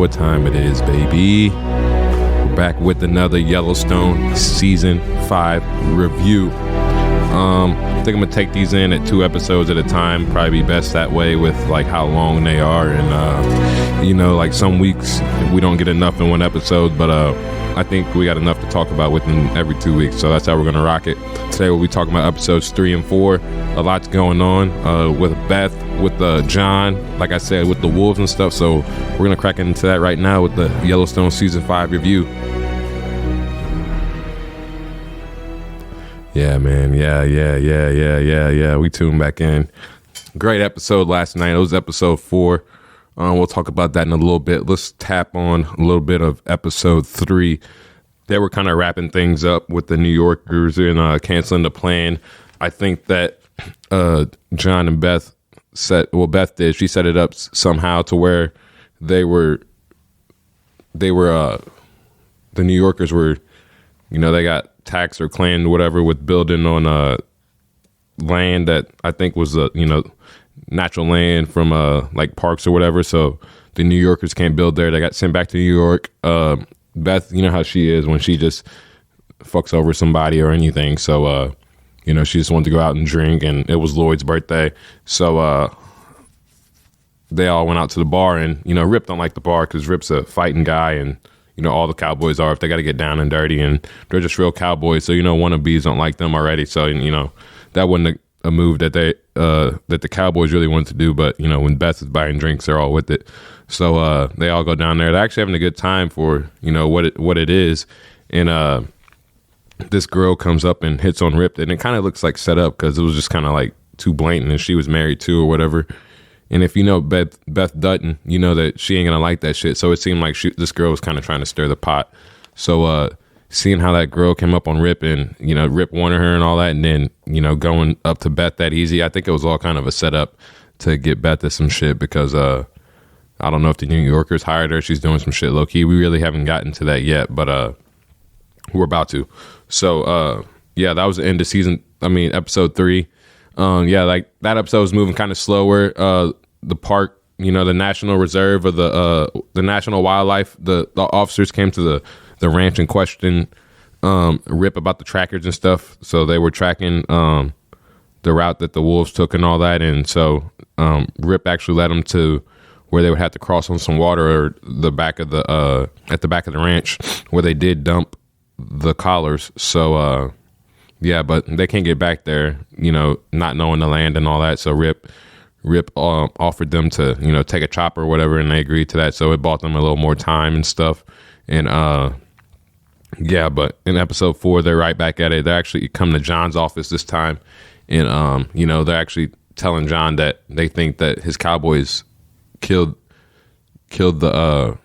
what time it is, baby. We're back with another Yellowstone Season 5 review. I think I'm going to take these in at 2 episodes at a time. Probably be best that way with like how long they are. And, like some weeks we don't get enough in one episode, but I think we got enough to talk about within every 2 weeks. So that's how we're going to rock it. Today we'll be talking about episodes 3 and 4. A lot's going on with Beth, with John, like I said, with the wolves and stuff. So we're going to crack into that right now with the Yellowstone Season 5 review. Yeah, man. Yeah. We tuned back in. Great episode last night. It was episode 4. We'll talk about that in a little bit. Let's tap on a little bit of episode 3. They were kind of wrapping things up with the New Yorkers and canceling the plan. I think that John and Beth Beth did. She set it up somehow to where the New Yorkers were, they got taxed or claimed whatever with building on land that I think was natural land from like parks or whatever. So the New Yorkers can't build there. They got sent back to New York. Beth, you know how she is when she just fucks over somebody or anything. So she just wanted to go out and drink, and it was Lloyd's birthday. So they all went out to the bar, and Rip don't like the bar because Rip's a fighting guy, and all the cowboys are if they got to get down and dirty, and they're just real cowboys. So wannabes don't like them already. So that wasn't a move that that the Cowboys really wanted to do. But when Beth is buying drinks, they're all with it. So they all go down there. They're actually having a good time for what it is. And this girl comes up and hits on Rip, and it kind of looks like set up because it was just kind of like too blatant, and she was married too or whatever. And if Beth Dutton, that she ain't gonna like that shit. So it seemed like this girl was kind of trying to stir the pot. So seeing how that girl came up on Rip, and Rip wanted her and all that, and then going up to Beth that easy, I think it was all kind of a setup to get Beth to some shit because I don't know if the New Yorkers hired her. She's doing some shit low key. We really haven't gotten to that yet, but we're about to. So that was the end of episode 3. Like that episode was moving kind of slower. The park, the National Reserve or the National Wildlife, the officers came to the ranch and questioned Rip about the trackers and stuff. So they were tracking the route that the wolves took and all that. And so Rip actually led them to where they would have to cross on some water or at the back of the ranch where they did dump the collars. So but they can't get back there, not knowing the land and all that. So Rip offered them to take a chopper or whatever, and they agreed to that. So it bought them a little more time and stuff. And but in episode 4 they're right back at it. They actually come to John's office this time, and they're actually telling John that they think that his cowboys killed the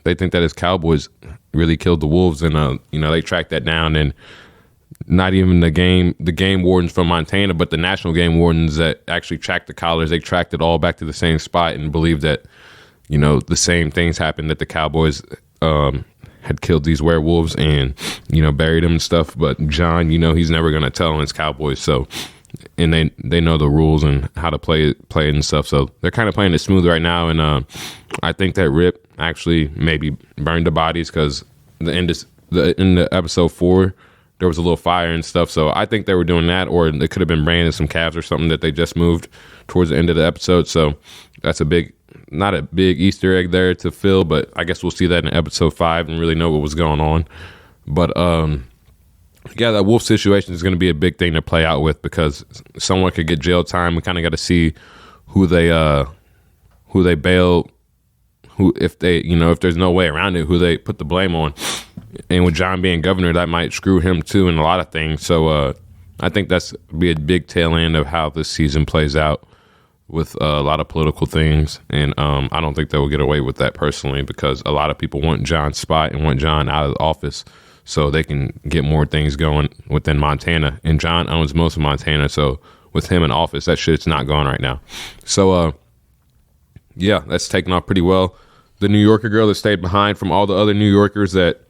they think that his cowboys really killed the wolves, and they tracked that down. And not even the game wardens from Montana, but the national game wardens that actually tracked the collars, they tracked it all back to the same spot and believed that the same things happened, that the cowboys had killed these werewolves and buried them and stuff. But John, he's never gonna tell on his cowboys. So, and they know the rules and how to play it and stuff. So they're kind of playing it smooth right now. And I think that Rip actually maybe burned the bodies because in the episode 4 there was a little fire and stuff. So I think they were doing that, or they could have been branding some calves or something that they just moved towards the end of the episode. So that's not a big Easter egg there to fill, but I guess we'll see that in episode 5 and really know what was going on. But that wolf situation is going to be a big thing to play out with because someone could get jail time. We kind of got to see who they bail, if there's no way around it, who they put the blame on. And with John being governor, that might screw him too in a lot of things. So I think that's be a big tail end of how this season plays out with a lot of political things. And I don't think they will get away with that personally because a lot of people want John's spot and want John out of the office so they can get more things going within Montana. And John owns most of Montana. So with him in office, that shit's not going right now. So that's taken off pretty well. The New Yorker girl that stayed behind from all the other New Yorkers that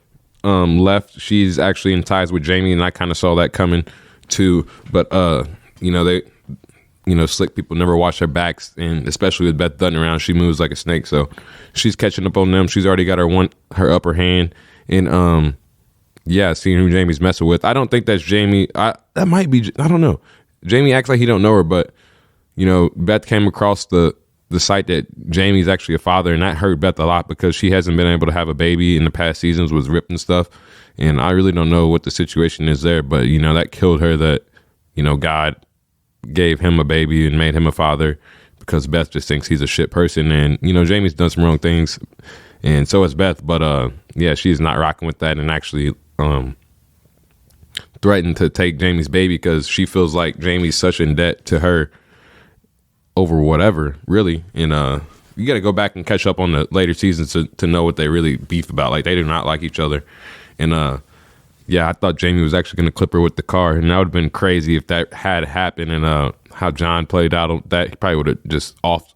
left, she's actually in ties with Jamie, and I kind of saw that coming too. But slick people never watch their backs, and especially with Beth Dutton around, she moves like a snake. So she's catching up on them. She's already got her upper hand, and seeing who Jamie's messing with. I don't think that's Jamie. That might be. I don't know. Jamie acts like he don't know her, but Beth came across the site that Jamie's actually a father, and that hurt Beth a lot because she hasn't been able to have a baby in the past seasons with Rip and stuff. And I really don't know what the situation is there, but that killed her that God gave him a baby and made him a father because Beth just thinks he's a shit person. And Jamie's done some wrong things, and so has Beth. But she's not rocking with that, and actually threatened to take Jamie's baby because she feels like Jamie's such in debt to her over whatever, really. And you got to go back and catch up on the later seasons to know what they really beef about. Like, they do not like each other. And I thought Jamie was actually going to clip her with the car, and that would have been crazy if that had happened. And how John played out on that, he probably would have just off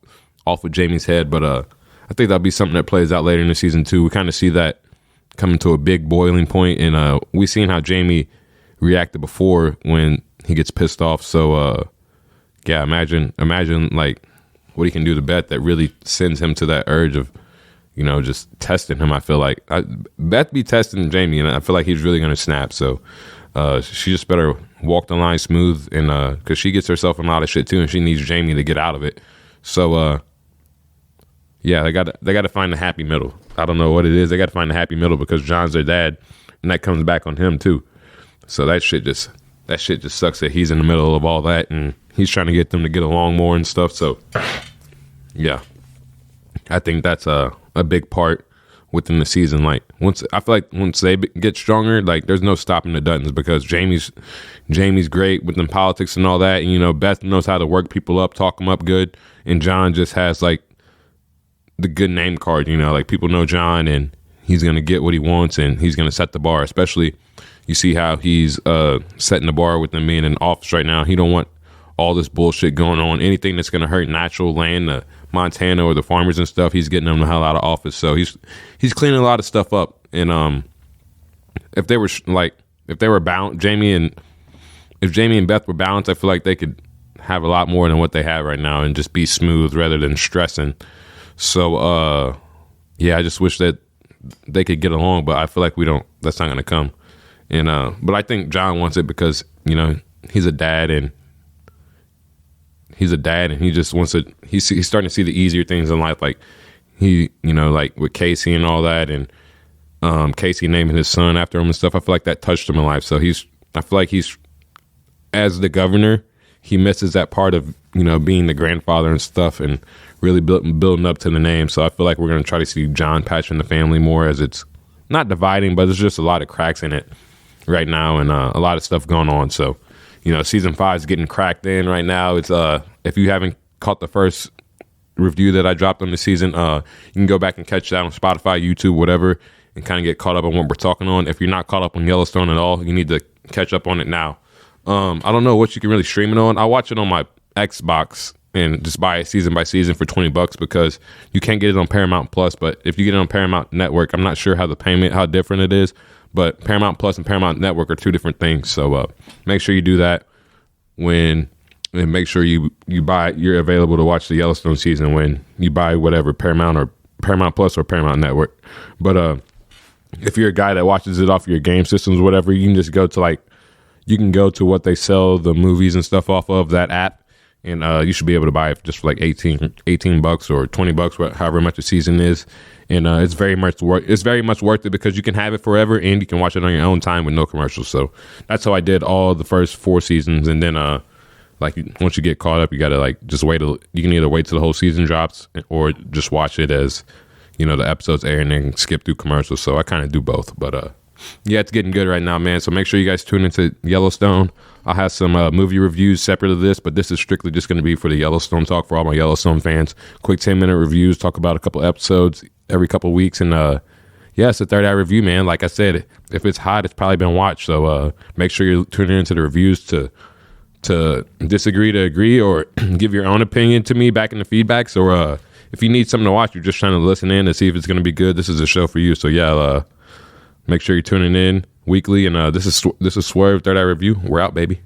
with Jamie's head. But I think that'll be something that plays out later in the season too. We kind of see that coming to a big boiling point, and we've seen how Jamie reacted before when he gets pissed off. So imagine like what he can do to Beth that really sends him to that urge of just testing him. I feel like Beth be testing Jamie, and I feel like he's really gonna snap. So she just better walk the line smooth, and because she gets herself in a lot of shit too, and she needs Jamie to get out of it. So they got to find the happy middle. I don't know what it is. They got to find the happy middle because John's their dad, and that comes back on him too. So that shit just sucks that he's in the middle of all that, and he's trying to get them to get along more and stuff. So yeah, I think that's a big part within the season. Like, once they get stronger, like, there's no stopping the Duttons because Jamie's great with them politics and all that. And, Beth knows how to work people up, talk them up good. And John just has like the good name card, like, people know John, and he's going to get what he wants, and he's going to set the bar. Especially you see how he's setting the bar with them being in office right now. He don't want all this bullshit going on. Anything that's going to hurt natural land, the Montana or the farmers and stuff, he's getting them the hell out of office. So he's cleaning a lot of stuff up. And if Jamie and Beth were balanced, I feel like they could have a lot more than what they have right now and just be smooth rather than stressing. So I just wish that they could get along, but I feel like that's not going to come. And but I think John wants it because he's a dad, and he just wants to. He's starting to see the easier things in life, like like with Casey and all that, and Casey naming his son after him and stuff. I feel like that touched him in life. So I feel like he's, as the governor, he misses that part of being the grandfather and stuff, and really building up to the name. So I feel like we're going to try to see John patching the family more, as it's not dividing, but there's just a lot of cracks in it right now, and a lot of stuff going on. So season 5 is getting cracked in right now. It's if you haven't caught the first review that I dropped on the season, you can go back and catch that on Spotify, YouTube, whatever, and kind of get caught up on what we're talking on. If you're not caught up on Yellowstone at all, you need to catch up on it now. I don't know what you can really stream it on. I watch it on my Xbox and just buy it season by season for $20 because you can't get it on Paramount Plus. But if you get it on Paramount Network, I'm not sure how different it is. But Paramount Plus and Paramount Network are two different things. So make sure you do that and make sure you're available to watch the Yellowstone season when you buy whatever, Paramount Plus or Paramount Network. But if you're a guy that watches it off your game systems or whatever, you can just go to what they sell the movies and stuff off of, that app, and you should be able to buy it just for like $18 or $20, however much a season is. And it's very much worth it because you can have it forever and you can watch it on your own time with no commercials. So that's how I did all the first 4 seasons. And then once you get caught up, you gotta just wait. You can either wait till the whole season drops or just watch it as the episodes air and then skip through commercials. So I kind of do both. But it's getting good right now, man. So make sure you guys tune into Yellowstone. I'll have some movie reviews separate of this, but this is strictly just going to be for the Yellowstone talk for all my Yellowstone fans. Quick 10-minute reviews, talk about a couple episodes every couple of weeks. And it's a third eye review, man. Like I said, if it's hot, it's probably been watched. So make sure you're tuning into the reviews to disagree to agree, or give your own opinion to me back in the feedbacks. Or if you need something to watch, you're just trying to listen in to see if it's going to be good, this is a show for you. So make sure you're tuning in weekly. And this is Swerve Third Eye Review. We're out, baby.